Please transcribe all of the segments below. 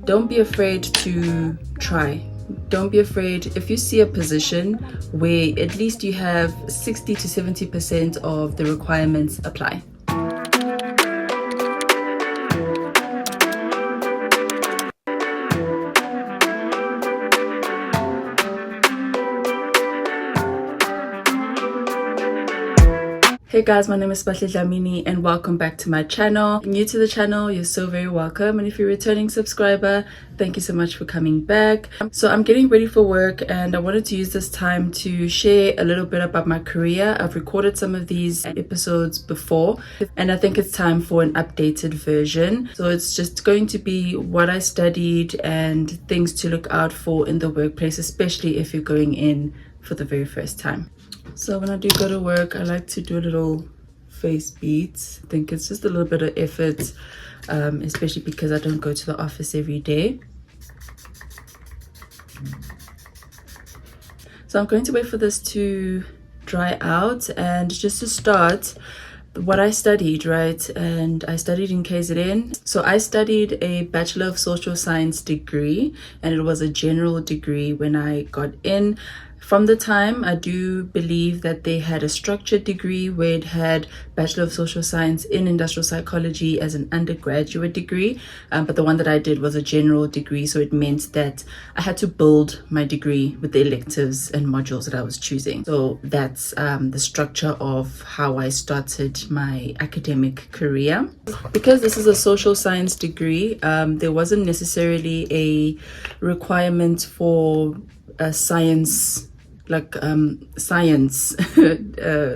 don't be afraid to try. Don't be afraid if you see a position where at least you have 60 to 70% of the requirements apply. Hey guys, my name is Bahle Dlamini and welcome back to my channel. New to the channel, you're so very welcome, and if you're a returning subscriber, thank you so much for coming back. So I'm getting ready for work and I wanted to use this time to share a little bit about my career. I've recorded some of these episodes before and I think it's time for an updated version. So it's just going to be what I studied and things to look out for in the workplace, especially if you're going in for the very first time. So when I do go to work, I like to do a little face beats. I think it's just a little bit of effort, especially because I don't go to the office every day. So I'm going to wait for this to dry out, and just to start, what I studied, right? And I studied in KZN. So I studied a Bachelor of Social Science degree, and it was a general degree when I got in. From the time, I do believe that they had a structured degree where it had Bachelor of Social Science in Industrial Psychology as an undergraduate degree, but the one that I did was a general degree, so it meant that I had to build my degree with the electives and modules that I was choosing. So that's the structure of how I started my academic career. Because this is a social science degree, there wasn't necessarily a requirement for a science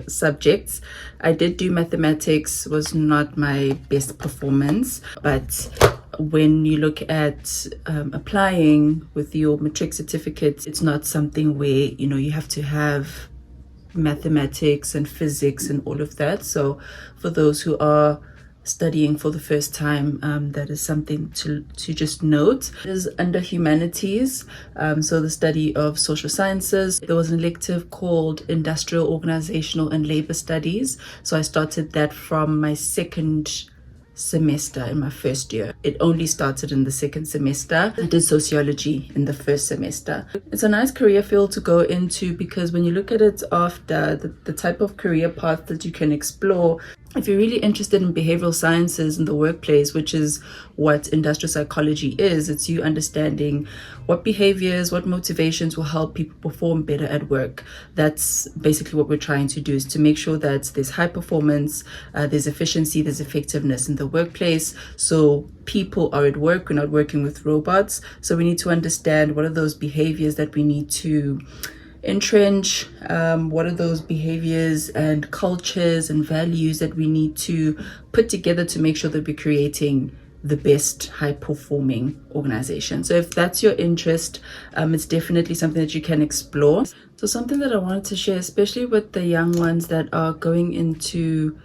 subjects. I did do mathematics, was not my best performance, but when you look at applying with your matric certificate, it's not something where you have to have mathematics and physics and all of that. So for those who are studying for the first time, that is something to just note. It is under humanities, so the study of social sciences. There was an elective called Industrial, Organizational and Labor Studies, so I started that from my second semester in my first year. It only started in the second semester. I did sociology in the first semester. It's a nice career field to go into, because when you look at it after, the type of career path that you can explore, if you're really interested in behavioral sciences in the workplace, which is what industrial psychology is, it's you understanding what behaviors, what motivations will help people perform better at work. That's basically what we're trying to do, is to make sure that there's high performance, there's efficiency, there's effectiveness in the workplace. So people are at work, we're not working with robots. So we need to understand what are those behaviors that we need to entrench, what are those behaviors and cultures and values that we need to put together to make sure that we're creating the best high performing organization. So if that's your interest, it's definitely something that you can explore. So something that I wanted to share, especially with the young ones that are going into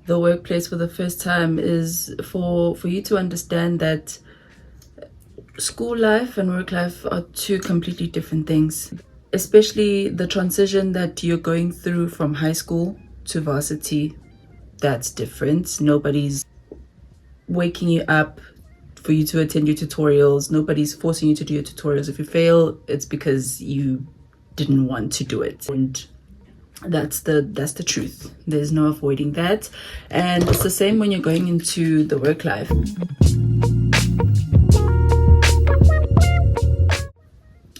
the workplace for the first time, is for you to understand that school life and work life are two completely different things. Especially the transition that you're going through from high school to varsity, that's different. Nobody's waking you up for you to attend your tutorials. Nobody's forcing you to do your tutorials. If you fail, it's because you didn't want to do it. And that's the truth. There's no avoiding that. And it's the same when you're going into the work life.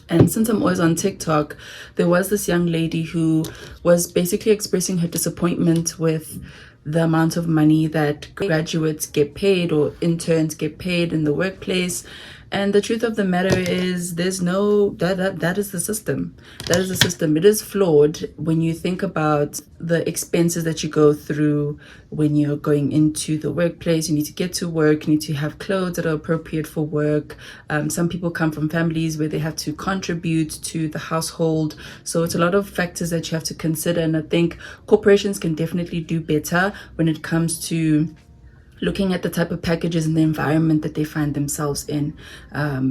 And since I'm always on TikTok, there was this young lady who was basically expressing her disappointment with the amount of money that graduates get paid or interns get paid in the workplace. And the truth of the matter is, there's no, that is the system. That is the system. It is flawed when you think about the expenses that you go through when you're going into the workplace. You need to get to work, you need to have clothes that are appropriate for work. Some people come from families where they have to contribute to the household. So it's a lot of factors that you have to consider. And I think corporations can definitely do better when it comes to looking at the type of packages and the environment that they find themselves in.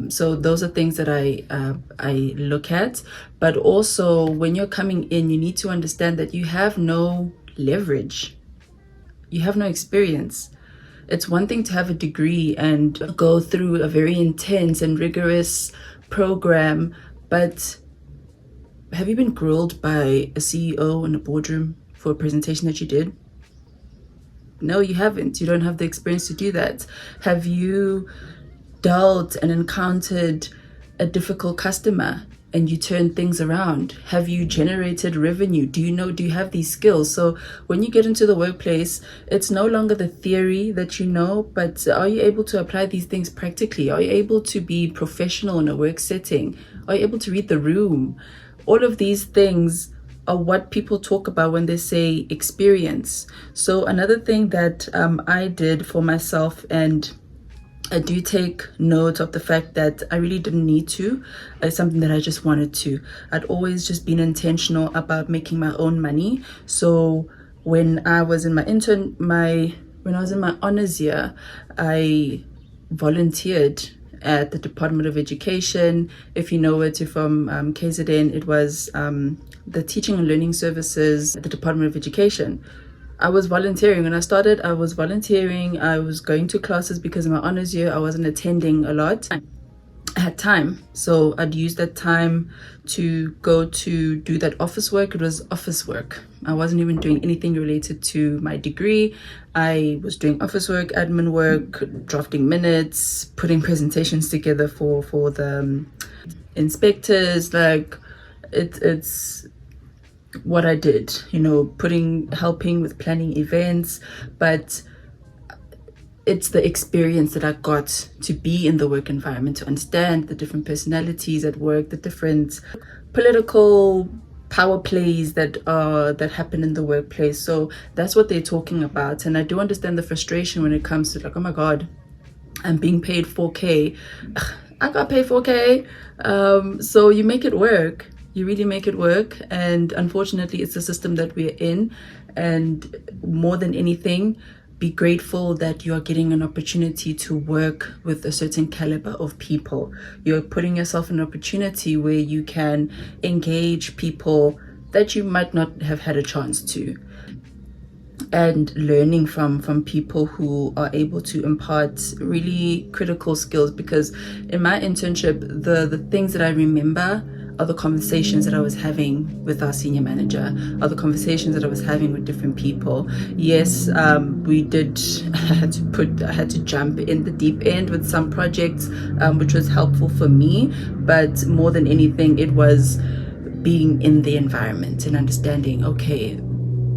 So those are things that I look at. But also, when you're coming in, you need to understand that you have no leverage. You have no experience. It's one thing to have a degree and go through a very intense and rigorous program, but have you been grilled by a CEO in a boardroom for a presentation that you did? No, you haven't. You don't have the experience to do that. Have you dealt and encountered a difficult customer and you turn things around? Have you generated revenue? Do you have these skills? So when you get into the workplace, it's no longer the theory that you know, but are you able to apply these things practically? Are you able to be professional in a work setting? Are you able to read the room? All of these things are what people talk about when they say experience. So another thing that I did for myself, and I do take note of the fact that I really didn't need to. It's something that I just wanted to. I'd always just been intentional about making my own money. So when I was in when I was in my honors year, I volunteered at the Department of Education. If you know it, you're from KZN, it was the Teaching and Learning Services at the Department of Education. I was volunteering. When I started, I was volunteering. I was going to classes because in my honors year, I wasn't attending a lot. I had time, so I'd use that time to go to do that office work. It was office work. I wasn't even doing anything related to my degree. I was doing office work, admin work, drafting minutes, putting presentations together for the inspectors. Like it's what I did, helping with planning events, but it's the experience that I got to be in the work environment, to understand the different personalities at work, the different political power plays that happen in the workplace. So that's what they're talking about. And I do understand the frustration when it comes to like, oh my God, I'm being paid 4K. I got paid 4K. So you make it work. You really make it work. And unfortunately, it's the system that we're in. And more than anything, be grateful that you are getting an opportunity to work with a certain caliber of people. You're putting yourself in an opportunity where you can engage people that you might not have had a chance to. And learning from people who are able to impart really critical skills. Because in my internship, the things that I remember are the conversations that I was having with our senior manager, are the conversations that I was having with different people. Yes, I had to jump in the deep end with some projects, which was helpful for me. But more than anything, it was being in the environment and understanding, okay,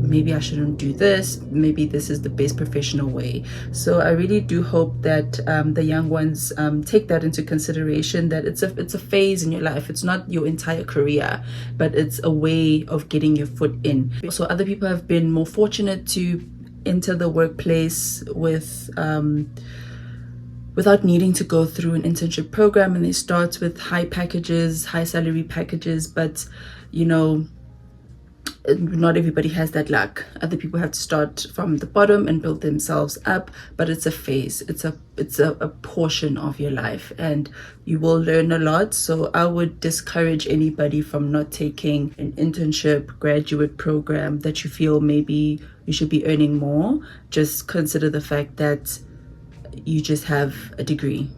maybe I shouldn't do this. Maybe this is the best professional way. So I really do hope that the young ones take that into consideration, that it's a phase in your life. It's not your entire career, but it's a way of getting your foot in. So other people have been more fortunate to enter the workplace without needing to go through an internship program, and they start with high salary packages. But not everybody has that luck. Other people have to start from the bottom and build themselves up, but it's a phase. It's a portion of your life, and you will learn a lot. So I would discourage anybody from not taking an internship graduate program that you feel maybe you should be earning more. Just consider the fact that you just have a degree.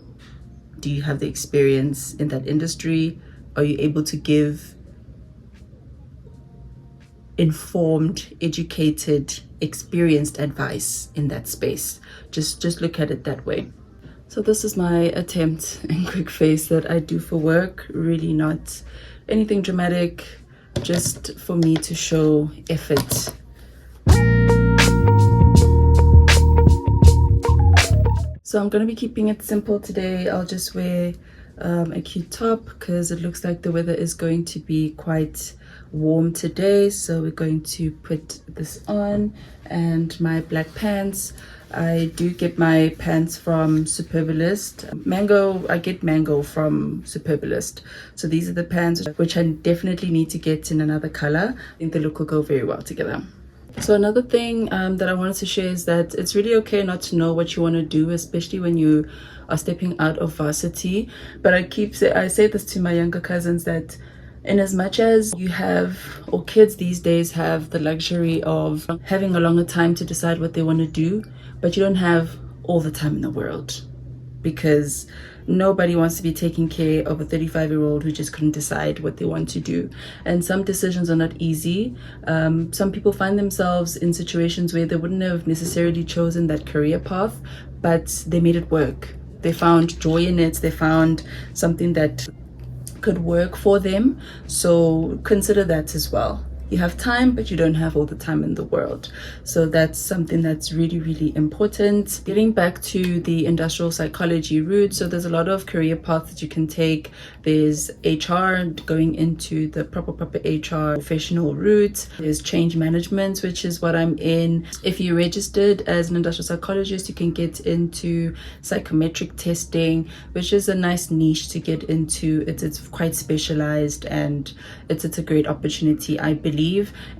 Do you have the experience in that industry? Are you able to give informed, educated, experienced advice in that space? Just look at it that way. So this is my attempt in quick face that I do for work. Really not anything dramatic, just for me to show effort. So I'm going to be keeping it simple today. I'll just wear a cute top because it looks like the weather is going to be quite warm today. So we're going to put this on, and my black pants. I do get my pants from Superbalist. I get mango from Superbalist. So these are the pants which I definitely need to get in another color. I think the look will go very well together. So another thing that I wanted to share is that it's really okay not to know what you want to do, especially when you are stepping out of varsity. But I say this to my younger cousins, that in as much as you have, or kids these days have the luxury of having a longer time to decide what they want to do, but you don't have all the time in the world, because nobody wants to be taking care of a 35-year-old who just couldn't decide what they want to do. And some decisions are not easy. Some people find themselves in situations where they wouldn't have necessarily chosen that career path, but they made it work. They found joy in it. They found something that could work for them. So consider that as well. You have time, but you don't have all the time in the world. So that's something that's really, really important. Getting back to the industrial psychology route, so there's a lot of career paths that you can take. There's HR, going into the proper HR professional route. There's change management, which is what I'm in. If you're registered as an industrial psychologist, you can get into psychometric testing, which is a nice niche to get into. It's quite specialized, and it's a great opportunity, I believe.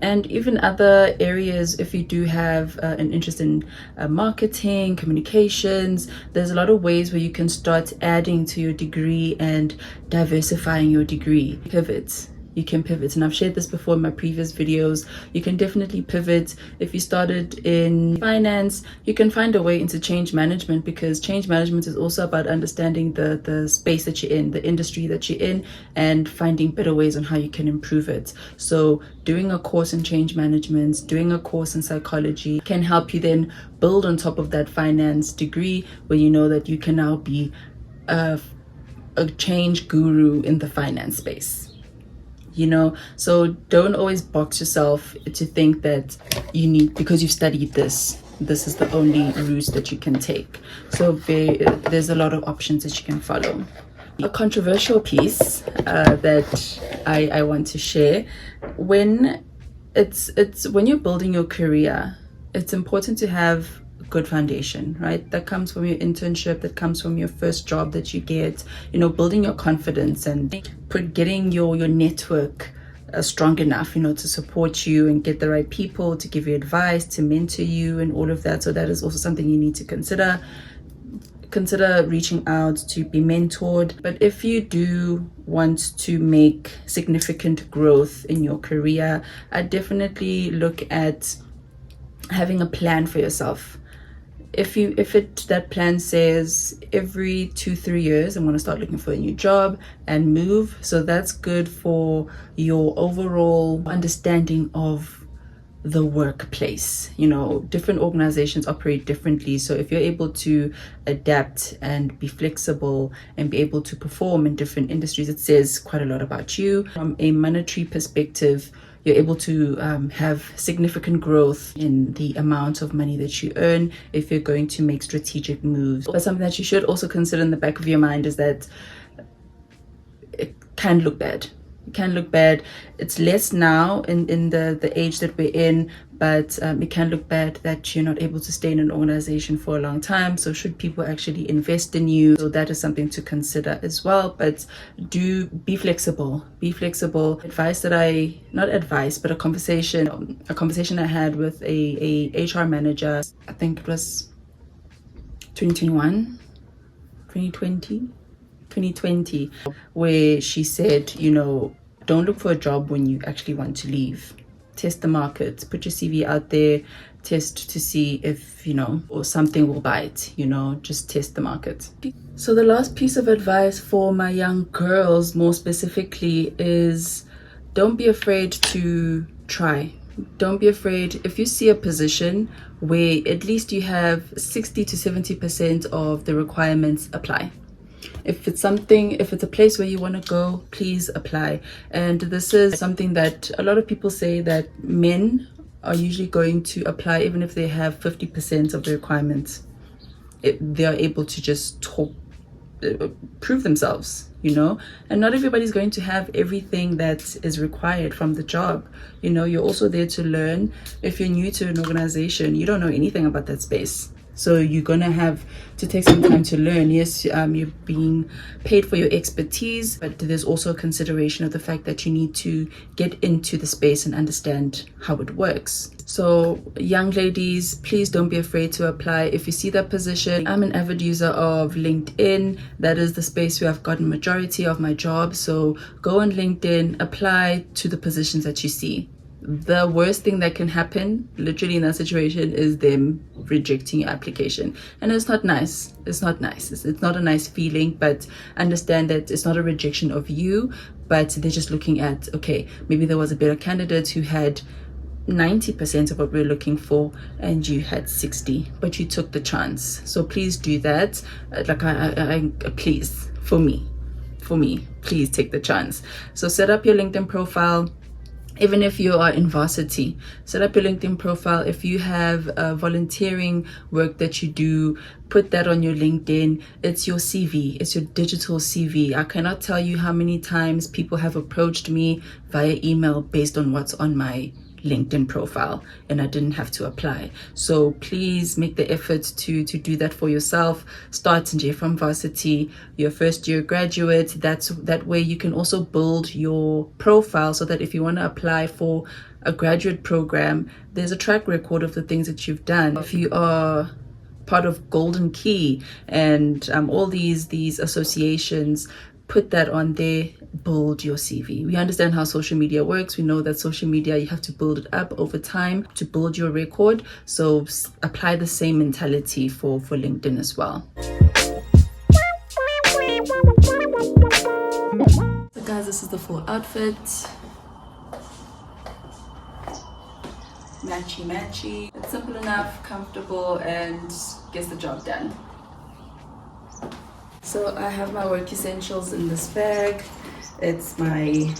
And even other areas, if you do have an interest in marketing, communications, there's a lot of ways where you can start adding to your degree and diversifying your degree. You can pivot, and I've shared this before in my previous videos. You can definitely pivot. If you started in finance, you can find a way into change management, because change management is also about understanding the space that you're in, the industry that you're in, and finding better ways on how you can improve it. So doing a course in change management, doing a course in psychology can help you then build on top of that finance degree, where you know that you can now be a change guru in the finance space. So don't always box yourself to think that you need, because you've studied this is the only route that you can take. So there's a lot of options that you can follow. A controversial piece that I want to share, when you're building your career, it's important to have good foundation, right? That comes from your internship, that comes from your first job that you get, building your confidence and getting your network strong enough, to support you and get the right people to give you advice, to mentor you and all of that. So that is also something you need to consider reaching out to be mentored. But if you do want to make significant growth in your career, I definitely look at having a plan for yourself. If that plan says every 2-3 years I'm going to start looking for a new job and move, so that's good for your overall understanding of the workplace. Different organizations operate differently, so if you're able to adapt and be flexible and be able to perform in different industries, it says quite a lot about you. From a monetary perspective, you're able to have significant growth in the amount of money that you earn if you're going to make strategic moves. But something that you should also consider in the back of your mind is that it can look bad. It can look bad. It's less now in the age that we're in, but it can look bad that you're not able to stay in an organization for a long time. So should people actually invest in you? So that is something to consider as well. But do be flexible. Be flexible. A conversation I had with a HR manager, I think it was 2020, where she said, don't look for a job when you actually want to leave. Test the market, put your CV out there, test to see if, or something will bite, just test the market. So the last piece of advice for my young girls, more specifically, is don't be afraid to try. Don't be afraid. If you see a position where at least you have 60 to 70% of the requirements, apply. If it's a place where you want to go, please apply. And this is something that a lot of people say, that men are usually going to apply even if they have 50% of the requirements. They are able to just prove themselves, and not everybody's going to have everything that is required from the job. You're also there to learn. If you're new to an organization, you don't know anything about that space. So you're going to have to take some time to learn. Yes, you're being paid for your expertise, but there's also a consideration of the fact that you need to get into the space and understand how it works. So young ladies, please don't be afraid to apply. If you see that position, I'm an avid user of LinkedIn. That is the space where I've gotten majority of my jobs. So go on LinkedIn, apply to the positions that you see. the worst thing that can happen literally in that situation is them rejecting your application, and it's not nice. It's not nice. It's not a nice feeling, but understand that it's not a rejection of you, but they're just looking at, okay, maybe there was a better candidate who had 90% of what we're looking for and you had 60, but you took the chance. So please do that. Like I please, for me, please take the chance. So set up your LinkedIn profile. Even if you are in varsity, set up your LinkedIn profile. If you have volunteering work that you do, put that on your LinkedIn. It's your CV. It's your digital CV. I cannot tell you how many times people have approached me via email based on what's on my LinkedIn profile, and I didn't have to apply. So please make the effort to do that for yourself. Start from varsity, your first year graduate. That way you can also build your profile, so that if you want to apply for a graduate program, there's a track record of the things that you've done. If you are part of Golden Key and all these associations, put that on there. Build your CV. We understand how social media works. We know that social media, you have to build it up over time to build your record. So apply the same mentality for LinkedIn as well. So guys, this is the full outfit. Matchy. It's simple enough, comfortable, and gets the job done. So I have my work essentials in this bag. It's my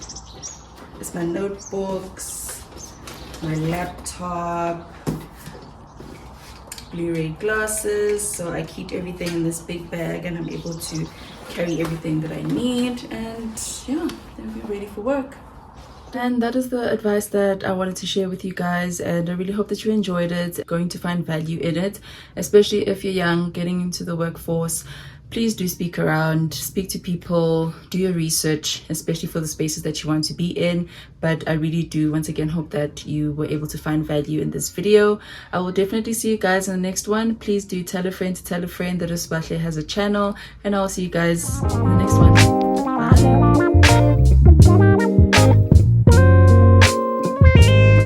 notebooks, my laptop, Blu-ray glasses. So I keep everything in this big bag, and I'm able to carry everything that I need, and yeah, then we're ready for work. And that is the advice that I wanted to share with you guys, and I really hope that you enjoyed it, going to find value in it, especially if you're young, getting into the workforce. Please do speak around, speak to people, do your research, especially for the spaces that you want to be in. But I really do, once again, hope that you were able to find value in this video. I will definitely see you guys in the next one. Please do tell a friend that Isibahle has a channel, and I'll see you guys in the next one.